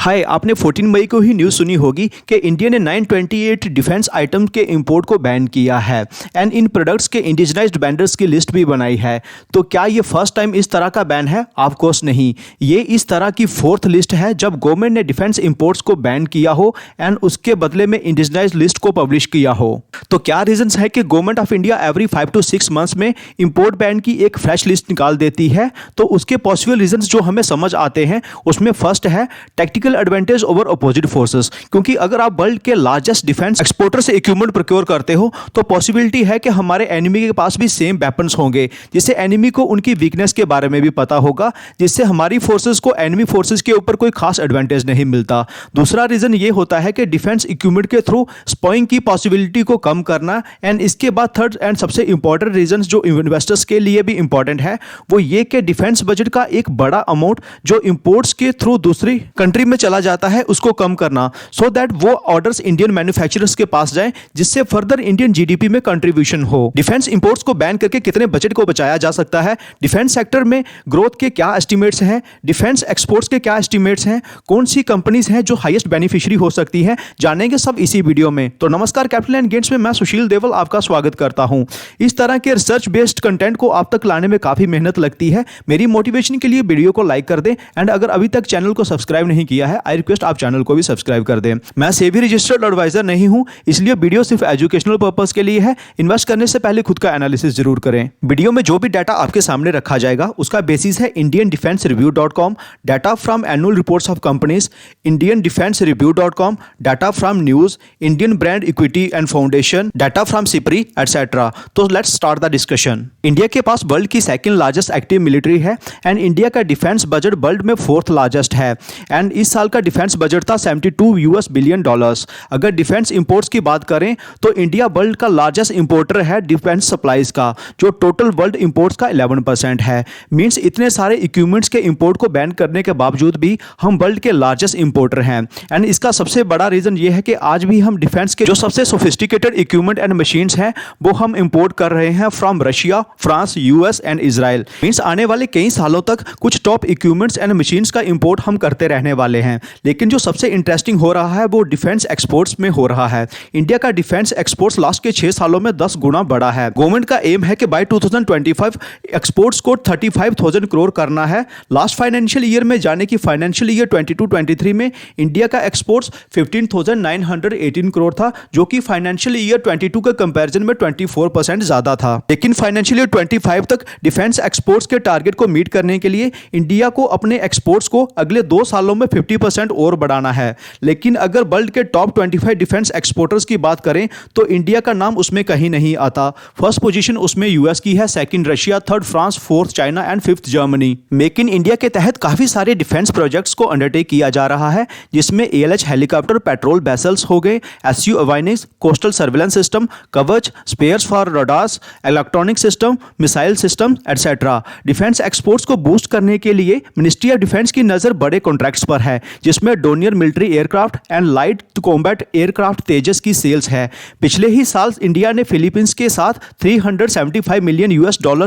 हाय, आपने 14 मई को ही न्यूज़ सुनी होगी कि इंडिया ने 928 डिफेंस आइटम के इंपोर्ट को बैन किया है एंड इन प्रोडक्ट्स के इंडिजिनाइज्ड वेंडर्स की लिस्ट भी बनाई है। तो क्या ये फर्स्ट टाइम इस तरह का बैन है? ऑफ कोर्स नहीं, ये इस तरह की फोर्थ लिस्ट है जब गवर्नमेंट ने डिफेंस इंपोर्ट्स को बैन किया हो एंड उसके बदले में इंडिजिनाइज्ड लिस्ट को पब्लिश किया हो। तो क्या रीजंस है कि government of India every 5 to 6 months में इंपोर्ट बैन की एक फ्रेश लिस्ट निकाल देती है? तो उसके पॉसिबल रीजंस जो हमें समझ आते हैं उसमें फर्स्ट है technical advantage over opposite forces. क्योंकि अगर आप वर्ल्ड के लार्जेस्ट डिफेंस एक्सपोर्टर से इक्विपमेंट प्रोक्योर करते हो तो पॉसिबिलिटी है कि हमारे एनिमी के पास भी सेम वेपन्स होंगे, जिससे एनिमी को उनकी वीकनेस के बारे में भी पता होगा, जिससे हमारी फोर्सेस को एनिमी फोर्सेस के ऊपर कोई खास एडवांटेज नहीं मिलता। दूसरा रीजन ये होता है कि डिफेंस इक्विपमेंट के थ्रू स्पॉइंग की पॉसिबिलिटी को कम करना। एंड इसके बाद थर्ड एंड सबसे इंपॉर्टेंट रीजन जो इन्वेस्टर्स के लिए भी इंपॉर्टेंट है वो ये कि डिफेंस बजट का एक बड़ा अमाउंट जो इंपोर्ट्स के थ्रू दूसरी कंट्री में चला जाता है उसको कम करना, सो दैट वो ऑर्डर्स इंडियन मैन्युफैक्चरर्स के पास जाएं, जिससे फर्दर इंडियन जीडीपी में कंट्रीब्यूशन हो। डिफेंस इंपोर्ट्स को बैन करके कितने बजट को बचाया जा सकता है, डिफेंस सेक्टर में ग्रोथ के क्या एस्टिमेट्स हैं, डिफेंस एक्सपोर्ट्स के क्या एस्टिमेट्स हैं, कौन सी कंपनीज हैं जो हाईएस्ट बेनिफिशियरी हो सकती हैं, जानेंगे सब इसी वीडियो में। तो नमस्कार, कैपिटल एंड गेट्स में मैं सुशील देवल आपका स्वागत करता हूं। इस तरह के रिसर्च बेस्ड कंटेंट को आप तक लाने में काफी मेहनत लगती है। मेरी मोटिवेशन के लिए वीडियो को लाइक कर दें एंड अगर अभी तक चैनल को सब्सक्राइब नहीं किया है, आई रिक्वेस्ट आप चैनल को भी सब्सक्राइब कर दें। मैं सेबी रजिस्टर्ड एडवाइजर नहीं हूं, इसलिए वीडियो सिर्फ एजुकेशनल पर्पस के लिए है। इन्वेस्ट करने से पहले खुद का एनालिसिस जरूर करें। वीडियो में जो भी डाटा आपके सामने रखा जाएगा उसका बेसिस है indiandefensereview.com, data from annual reports of companies, indiandefensereview.com, data from news, Indian brand equity and foundation, data from SIPRI etcetera. तो let's start the discussion. India के पास वर्ल्ड की सेकंड लार्जेस्ट एक्टिव मिलिट्री है and India का defence budget world में fourth largest है and इस साल का डिफेंस बजट था $72 बिलियन। अगर डिफेंस इंपोर्ट्स की बात करें तो इंडिया वर्ल्ड का लार्जेस्ट इंपोर्टर है डिफेंस सप्लाईज का, जो टोटल वर्ल्ड इंपोर्ट्स का 11% है। मींस इतने सारे इक्विपमेंट्स के इंपोर्ट को बैन करने के बावजूद भी हम वर्ल्ड के लार्जेस्ट इंपोर्टर हैं। एंड इसका सबसे बड़ा रीजन ये है कि आज भी हम डिफेंस के जो सबसे सोफिस्टिकेटेड इक्विपमेंट एंड मशीन्स हैं वो हम इंपोर्ट कर रहे हैं from Russia, France, US and Israel. Means आने वाले कई सालों तक कुछ टॉप इक्विपमेंट्स एंड मशीन्स का इंपोर्ट हम करते रहने वाले हैं। लेकिन जो सबसे इंटरेस्टिंग हो रहा है वो डिफेंस एक्सपोर्ट्स में हो रहा है। इंडिया का डिफेंस एक्सपोर्ट्स लास्ट के 6 सालों में 10 गुना बढ़ा है। गवर्नमेंट का एम है कि बाय 2025 एक्सपोर्ट्स को 35,000 करोड़ करना है। लास्ट फाइनेंशियल ईयर में जाने की फाइनेंशियल ईयर 22-23 में इंडिया का एक्सपोर्ट्स 15,918 करोड़ था, जो कि फाइनेंशियल ईयर 22 के कंपैरिजन में 24% ज्यादा था। लेकिन फाइनेंशियल ईयर 25 तक डिफेंस एक्सपोर्ट्स के टारगेट को मीट करने के लिए इंडिया को अपने एक्सपोर्ट्स को अगले 2 सालों में 50% और बढ़ाना है। लेकिन अगर वर्ल्ड के टॉप 25 डिफेंस एक्सपोर्टर्स की बात करें तो इंडिया का नाम उसमें कहीं नहीं आता। फर्स्ट पोजीशन उसमें यूएस की है, second Russia, third France, fourth China and fifth Germany. Make in India के तहत काफी सारे डिफेंस प्रोजेक्ट्स को अंडरटेक किया जा रहा है, जिसमें ALH हेलीकॉप्टर, पेट्रोल वेसल्स हो गए, SU avionics, coastal surveillance system, Kavach, spares for radars, electronic system, missile system etcetera. Defence exports को बूस्ट करने के लिए मिनिस्ट्री ऑफ डिफेंस की नजर बड़े कॉन्ट्रैक्ट्स पर है, जिसमें Dornier military aircraft and light combat aircraft Tejas की सेल्स है। पिछले ही साल इंडिया ने फिलीपींस के साथ $375 मिलियन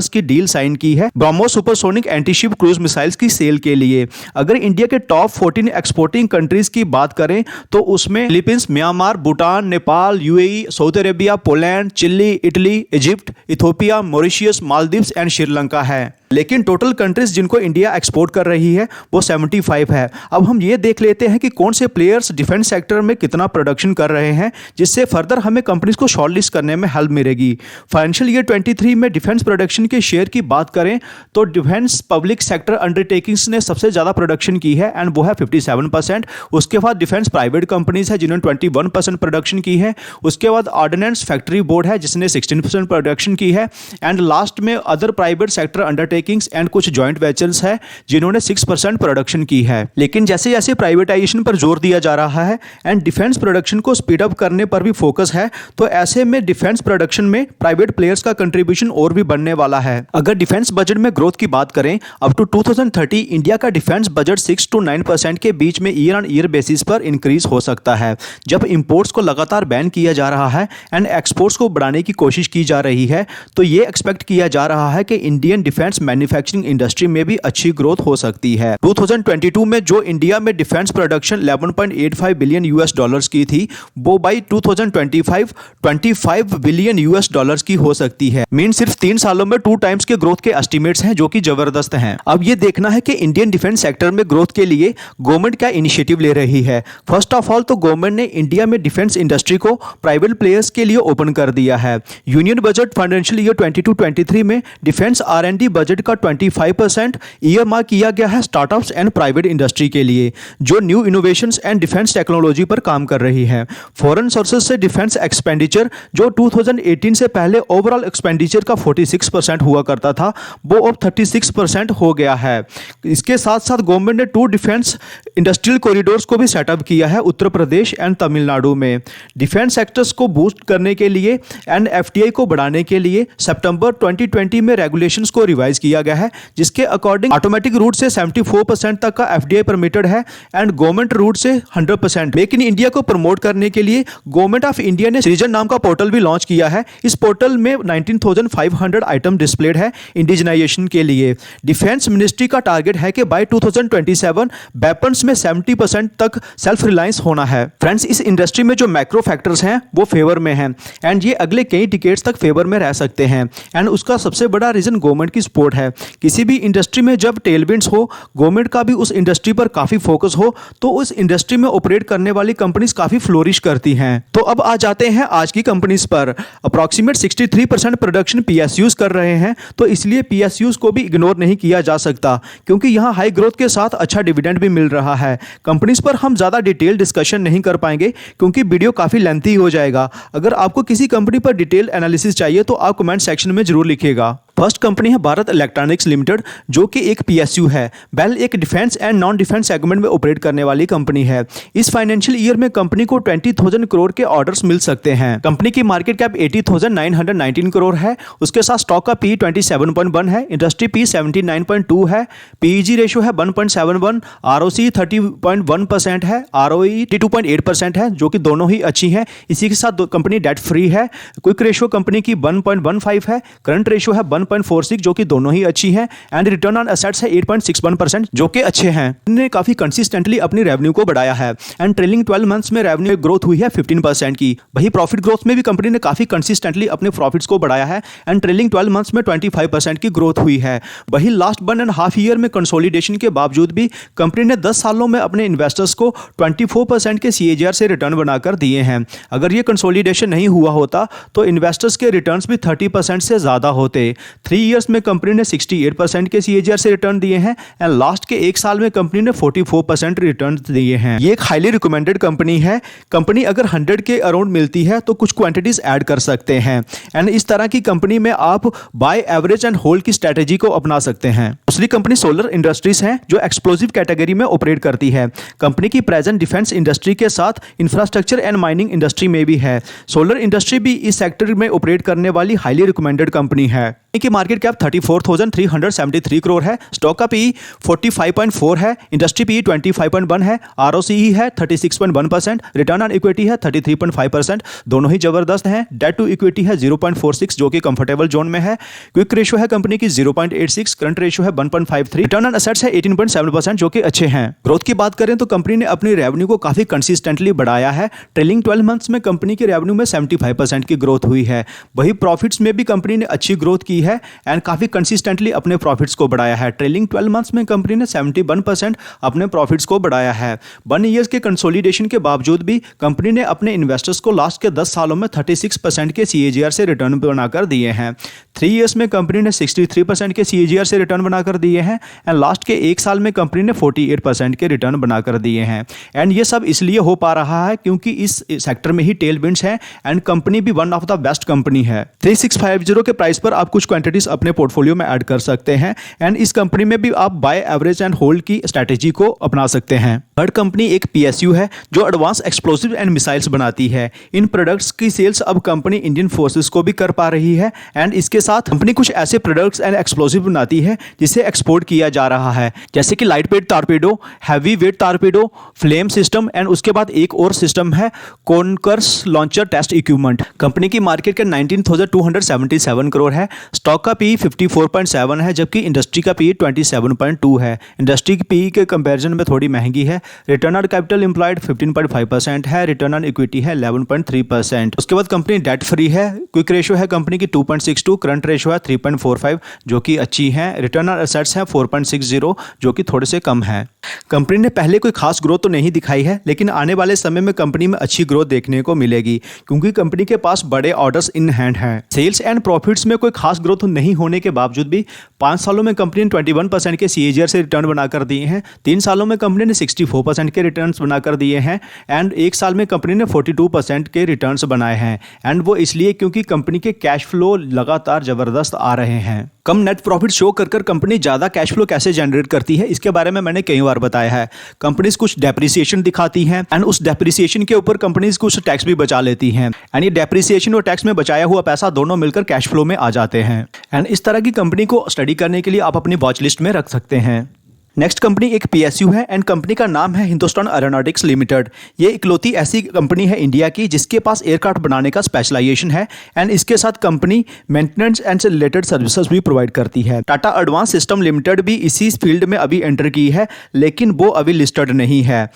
की डील साइन की है BrahMos supersonic antiship cruise missiles की सेल के लिए। अगर इंडिया के टॉप 14 एक्सपोर्टिंग कंट्रीज की बात करें तो उसमें Philippines, Myanmar, Bhutan, Nepal, UAE, Saudi Arabia, Poland, Chile, Italy, Egypt, Ethiopia, Mauritius, Maldives and Sri है। लेकिन टोटल कंट्रीज जिनको इंडिया एक्सपोर्ट कर रही है वो 75 है। अब हम ये देख लेते हैं कि कौन से प्लेयर्स डिफेंस सेक्टर में कितना प्रोडक्शन कर रहे हैं, जिससे फर्दर हमें कंपनीज को शॉर्टलिस्ट करने में हेल्प मिलेगी। फाइनेंशियल ईयर 23 में डिफेंस प्रोडक्शन के शेयर की बात करें तो डिफेंस पब्लिक सेक्टर अंडरटेकिंग्स ने सबसे ज्यादा प्रोडक्शन की है एंड वो है 57%। उसके बाद डिफेंस प्राइवेट कंपनीज है जिन्होंने 21% प्रोडक्शन की है। उसके बाद ऑर्डिनेंस फैक्ट्री बोर्ड है जिसने 16% प्रोडक्शन की है एंड लास्ट में other private sector undertaking and कुछ जॉइंट वेंचर्स है जिन्होंने 6% प्रोडक्शन की है। लेकिन जैसे जैसे प्राइवेटाइजेशन पर जोर दिया जा रहा है एंड डिफेंस प्रोडक्शन को स्पीड अप करने पर भी फोकस है, तो ऐसे में डिफेंस प्रोडक्शन में प्राइवेट प्लेयर्स का कंट्रीब्यूशन और भी बढ़ने वाला है। अगर डिफेंस बजट में ग्रोथ की बात करें अप टू 2030 इंडिया का डिफेंस बजट 6 to 9% के बीच में ईयर ऑन ईयर बेसिस पर इंक्रीज हो सकता है। जब इंपोर्ट्स को लगातार बैन किया जा रहा है एंड एक्सपोर्ट्स को बढ़ाने की कोशिश की जा रही है, तो ये एक्सपेक्ट किया जा रहा है कि इंडियन डिफेंस मैन्युफैक्चरिंग इंडस्ट्री में भी अच्छी ग्रोथ हो सकती है। 2022 में जो इंडिया में defence production 11.85 billion US dollars की थी, वो बाई 2025 25 बिलियन यूएस डॉलर्स की हो सकती है। मीन सिर्फ 3 सालों में 2 टाइम्स के ग्रोथ के एस्टिमेट्स हैं, जो कि जबरदस्त हैं। अब ये देखना है कि इंडियन डिफेंस सेक्टर में ग्रोथ के लिए गवर्नमेंट क्या इनिशिएटिव ले रही है। फर्स्ट ऑफ ऑल तो गवर्नमेंट ने इंडिया में डिफेंस इंडस्ट्री को प्राइवेट प्लेयर्स के लिए ओपन कर दिया है। यूनियन बजट फाइनेंशियल ईयर 22-23 में डिफेंस R&D बजट का 25% ईयर मार्क किया गया है स्टार्टअप्स एंड प्राइवेट इंडस्ट्री के लिए, जो new innovations and defence technology पर काम कर रही है। फॉरेन सोर्सेज से डिफेंस एक्सपेंडिचर जो 2018 से पहले ओवरऑल एक्सपेंडिचर का 46% हुआ करता था, वो अब 36% हो गया है। इसके साथ साथ गवर्नमेंट ने 2 डिफेंस इंडस्ट्रियल कॉरिडोर्स को भी सेटअप किया है उत्तर प्रदेश एंड तमिलनाडु में। डिफेंस सेक्टर्स को बूस्ट करने के लिए एंड FDI को बढ़ाने के लिए सितंबर 2020 में रेगुलेशंस को रिवाइज किया गया है, जिसके अकॉर्डिंग ऑटोमेटिक रूट से 74% तक का FDI परमिटेड है एंड गवर्नमेंट रूट से 100%। मेक इन इंडिया को प्रमोट करने के लिए गवर्नमेंट ऑफ इंडिया ने सृजन नाम का पोर्टल भी लॉन्च किया है। इस पोर्टल में 19,500 आइटम डिस्प्लेड है इंडिजिनाइजेशन के लिए। डिफेंस मिनिस्ट्री का टारगेट है कि बाय 2027 वेपन्स में 70% तक सेल्फ रिलायंस होना है। फ्रेंड्स, इस इंडस्ट्री में जो मैक्रो फैक्टर्स हैं वो फेवर में हैं एंड ये अगले कई डिकेड्स तक फेवर में रह सकते हैं एंड उसका सबसे बड़ा रीजन गवर्नमेंट की सपोर्ट है। किसी भी इंडस्ट्री में जब टेलविंड्स हो, गवर्नमेंट का भी उस इंडस्ट्री पर काफी फोकस हो, तो उस इंडस्ट्री में ऑपरेट करने वाली कंपनीज काफी फ्लोरिश करती हैं। तो अब आ जाते हैं आज की कंपनीज पर। अप्रॉक्सीमेट 63% प्रोडक्शन PSUs कर रहे हैं, तो इसलिए PSUs को भी इग्नोर नहीं किया जा सकता, क्योंकि यहाँ हाई ग्रोथ के साथ अच्छा डिविडेंड भी मिल रहा है। कंपनीज पर हम ज्यादा डिटेल डिस्कशन नहीं कर पाएंगे क्योंकि वीडियो काफी लेंथी हो जाएगा। अगर आपको किसी कंपनी पर डिटेल एनालिसिस चाहिए तो आप कमेंट सेक्शन में जरूर लिखिएगा। फर्स्ट कंपनी है भारत इलेक्ट्रॉनिक्स लिमिटेड, जो कि एक PSU है। बेल एक defence and non defence segment में ऑपरेट करने वाली कंपनी है। इस फाइनेंशियल ईयर में कंपनी को 20,000 करोड़ के ऑर्डर्स मिल सकते हैं। कंपनी की मार्केट कैप 80,919 करोड़ है। उसके साथ स्टॉक का PE 27.1 है, इंडस्ट्री PE 79.2 है, PEG रेशियो है 1.71, ROCE 30.1% है, ROE 82.8% है, जो कि दोनों ही अच्छी हैं। इसी के साथ कंपनी डेट फ्री है। क्विक रेशियो कंपनी की 1.15 है, करंट रेशियो है 1.46, जो कि दोनों ही अच्छी हैं एंड रिटर्न ऑन एसेट्स है 8.61%, जो कि अच्छे हैं। इन्होंने काफी कंसिस्टेंटली अपनी रेवेन्यू को बढ़ाया है एंड ट्रेलिंग 12 मंथ्स में रेवेन्यू ग्रोथ हुई है 15% की। वही प्रॉफिट ग्रोथ में भी कंपनी ने काफी कंसिस्टेंटली अपने प्रॉफिट्स को बढ़ाया है एंड ट्रेलिंग 12 मंथ्स में 25% की ग्रोथ हुई है। वही लास्ट 1.5 ईयर में कंसोलिडेशन के बावजूद भी कंपनी ने 10 सालों में अपने इन्वेस्टर्स को 24% के CAGR से रिटर्न बनाकर दिए हैं। अगर ये कंसोलिडेशन नहीं हुआ होता तो इन्वेस्टर्स के रिटर्न्स भी 30% से ज्यादा होते। 3 इयर्स में कंपनी ने 68% के CAGR से रिटर्न दिए हैं एंड लास्ट के 1 साल में कंपनी ने 44% रिटर्न दिए हैं। ये एक हाईली रिकमेंडेड कंपनी है। कंपनी अगर 100 के अराउंड मिलती है तो कुछ क्वांटिटीज ऐड कर सकते हैं एंड इस तरह की कंपनी में आप बाय एवरेज एंड होल्ड की स्ट्रेटेजी को अपना सकते हैं। दूसरी कंपनी सोलर इंडस्ट्रीज है, जो एक्सप्लोसिव कैटेगरी में ऑपरेट करती है। कंपनी की प्रेजेंट डिफेंस इंडस्ट्री के साथ इंफ्रास्ट्रक्चर एंड माइनिंग इंडस्ट्री में भी है। सोलर इंडस्ट्री भी इस सेक्टर में ऑपरेट करने वाली हाईली रिकमेंडेड कंपनी है। की मार्केट कैप 34,373 करोड़ है। स्टॉक का PE 45.4 है, इंडस्ट्री PE 25.1 है, ROCE है 36.1%, रिटर्न ऑन इक्विटी है 33.5%, दोनों ही जबरदस्त हैं। डेट टू इक्विटी है 0.46, जो कि कंफर्टेबल जोन में है। क्विक रेशियो है कंपनी की 0.86, करंट रेशियो है 1.53, रिटर्न ऑन एसेट्स है 18.7%, जो कि अच्छे हैं। ग्रोथ की बात करें तो कंपनी ने अपनी रेवेन्यू को काफी कंसिस्टेंटली बढ़ाया है। ट्रेलिंग 12 मंथ्स में कंपनी की रेवेन्यू में 75% की ग्रोथ हुई है। वही प्रॉफिट्स में भी कंपनी ने अच्छी ग्रोथ की है एंड काफी कंसिस्टेंटली अपने प्रॉफिट्स को बढ़ाया है। ट्रेलिंग 12 मंथ्स में कंपनी ने 71% अपने प्रॉफिट्स को बढ़ाया है। 1 ईयर्स के कंसोलिडेशन के बावजूद भी कंपनी ने अपने इन्वेस्टर्स को लास्ट के 10 सालों में 36% के CAGR से रिटर्न बनाकर दिए हैं। 3 इयर्स में कंपनी ने 63% के CAGR से रिटर्न बनाकर दिए हैं एंड लास्ट के 1 साल में कंपनी ने 48% के रिटर्न बनाकर दिए हैं। एंड ये सब इसलिए हो पा रहा है क्योंकि इस सेक्टर में ही टेलविंड्स हैं एंड कंपनी भी one of the best company है। 3650 के प्राइस पर आप कुछ क्वांटिटीज अपने पोर्टफोलियो में ऐड कर सकते हैं एंड इस कंपनी में भी आप बाय एवरेज एंड होल्ड की स्ट्रेटेजी को अपना सकते हैं। थर्ड कंपनी एक PSU है, जो एडवांस एक्सप्लोसिव एंड मिसाइल्स बनाती है। इन प्रोडक्ट्स की सेल्स अब कंपनी इंडियन फोर्सेस को भी कर पा रही है एंड इसके साथ कंपनी कुछ ऐसे प्रोडक्ट्स एंड एक्सप्लोसिव बनाती है जिसे एक्सपोर्ट किया जा रहा है, जैसे कि light weight torpedo, heavy weight torpedo, flame system and उसके बाद एक और सिस्टम है Konkurs launcher test equipment. Company की मार्केट का 19,277 करोड़ है। स्टॉक का PE 54.7 है, जबकि इंडस्ट्री का PE 27.2 है। इंडस्ट्री की PE के कंपैरिजन में थोड़ी महंगी है रिटर्न ऑन कैपिटल एम्प्लॉयड 15.5% है, रिटर्न ऑन इक्विटी है 11.3%। उसके बाद कंपनी डेट फ्री है, क्विक रेशियो है कंपनी की 2.62, करंट रेशियो है 3.45 जो कि अच्छी है, रिटर्न ऑन एसेट्स है 4.60 जो कि थोड़े से कम है। कंपनी ने पहले कोई खास ग्रोथ तो नहीं दिखाई है, लेकिन आने वाले समय में कंपनी में अच्छी ग्रोथ देखने को मिलेगी क्योंकि कंपनी के पास बड़े ऑर्डर्स इन हैंड हैं। सेल्स एंड प्रॉफिट्स में कोई खास ग्रोथ नहीं होने के बावजूद भी 5 सालों में कंपनी ने 21% के CAGR से रिटर्न बनाकर दिए हैं, 3 सालों में कंपनी ने 64% के रिटर्न्स बनाकर दिए हैं एंड 1 साल में कंपनी ने 42% के रिटर्न्स बनाए हैं। एंड वो इसलिए क्योंकि कंपनी के कैश फ्लो लगातार जबरदस्त आ रहे हैं। कम नेट प्रॉफिट शो कर कंपनी ज़्यादा कैश फ्लो कैसे जनरेट करती है, इसके बारे में मैंने कई बार बताया है। कंपनीज कुछ डेप्रिसिएशन दिखाती हैं एंड उस डेप्रिसिएशन के ऊपर कंपनीज कुछ टैक्स भी बचा लेती हैं एंड ये डेप्रिसिएशन और टैक्स में बचाया हुआ पैसा दोनों मिलकर कैश फ्लो में आ जाते हैं। एंड इस तरह की कंपनी को स्टडी करने के लिए आप अपनी वॉच लिस्ट में रख सकते हैं। नेक्स्ट कंपनी एक PSU है एंड कंपनी का नाम है हिंदुस्तान एरोनॉटिक्स लिमिटेड। ये इकलौती ऐसी कंपनी है इंडिया की जिसके पास एयरक्राफ्ट बनाने का स्पेशलाइजेशन है एंड इसके साथ कंपनी मेंटेनेंस एंड से रिलेटेड सर्विसेज भी प्रोवाइड करती है। टाटा एडवांस सिस्टम लिमिटेड भी इसी फील्ड में अभी एंटर की है, लेकिन वो अभी लिस्टेड नहीं है।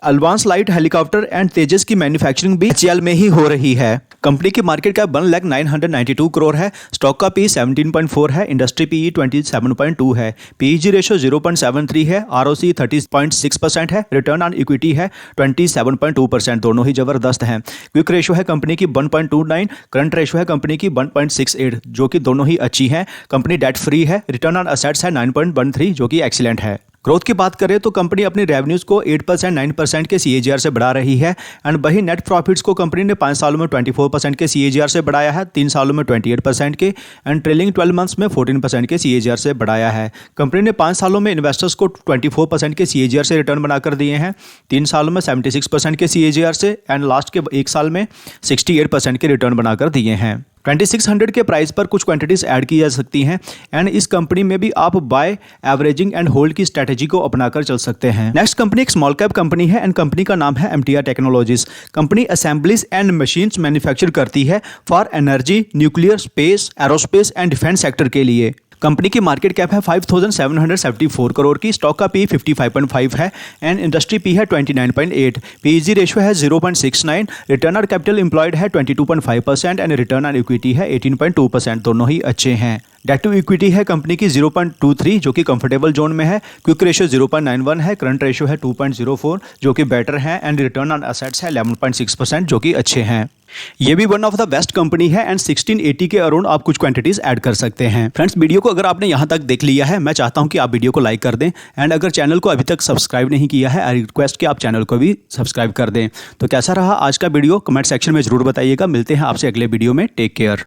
एडवांस लाइट हेलीकॉप्टर एंड तेजस की मैन्युफैक्चरिंग भी HAL में ही हो रही है। कंपनी की मार्केट कैप 1,992 करोड़ है, स्टॉक का PE 17.4 है, इंडस्ट्री PE 27.2 है, PEG रेशियो 0.73 है, ROC 30.6% है, रिटर्न ऑन इक्विटी है 27.2%, दोनों ही जबरदस्त हैं। क्विक रेशियो है कंपनी की 1.29, करंट रेशियो है कंपनी की 1.68 जो कि दोनों ही अच्छी हैं। कंपनी डेट फ्री है, रिटर्न ऑन एसेट्स है 9.13 जो कि एक्सीलेंट है। ग्रोथ की बात करें तो कंपनी अपनी रेवेन्यूज को 8% 9% के CAGR से बढ़ा रही है एंड वही नेट प्रॉफिट्स को कंपनी ने 5 सालों में 24% के CAGR से बढ़ाया है, 3 सालों में 28% के एंड ट्रेलिंग 12 मंथ्स में 14% के CAGR से बढ़ाया है। कंपनी ने 5 सालों में इन्वेस्टर्स को 24% के CAGR से रिटर्न बनाकर दिए हैं, 3 सालों में 76% के CAGR से एंड लास्ट के 1 साल में 68% के रिटर्न बनाकर दिए हैं। 2600 के प्राइस पर कुछ क्वांटिटीज ऐड की जा सकती हैं एंड इस कंपनी में भी आप बाय एवरेजिंग एंड होल्ड की स्ट्रेटेजी को अपनाकर चल सकते हैं। नेक्स्ट कंपनी एक स्मॉल कैप कंपनी है एंड कंपनी का नाम है MTR technologies. Company assemblies and machines manufacture करती है for energy, nuclear, space, aerospace and defence sector के लिए। कंपनी की मार्केट कैप है 5,774 करोड़ की, स्टॉक का PE 55.5 है एंड इंडस्ट्री PE है 29.8, PEG रेशियो है 0.69, रिटर्न ऑन कैपिटल एम्प्लॉयड है 22.5% एंड रिटर्न ऑन इक्विटी है 18.2%, दोनों ही अच्छे हैं। डेट टू इक्विटी है कंपनी की 0.23 जो कि कंफर्टेबल जोन में है, क्विक रेशियो 0.91 है, करंट रेशियो है 2.04 जो कि बेटर है एंड रिटर्न ऑन एसेट्स है 11.6% जो कि अच्छे हैं। ये भी one of the best company है एंड 1680 के अराउंड आप कुछ क्वांटिटीज ऐड कर सकते हैं। फ्रेंड्स, वीडियो को अगर आपने यहाँ तक देख लिया है, मैं चाहता हूँ कि आप वीडियो को लाइक कर दें एंड अगर चैनल को अभी तक सब्सक्राइब नहीं किया है, आई रिक्वेस्ट कि आप चैनल को भी सब्सक्राइब कर दें। तो कैसा रहा आज का वीडियो कमेंट सेक्शन में जरूर बताइएगा। मिलते हैं आपसे अगले वीडियो में। Take care.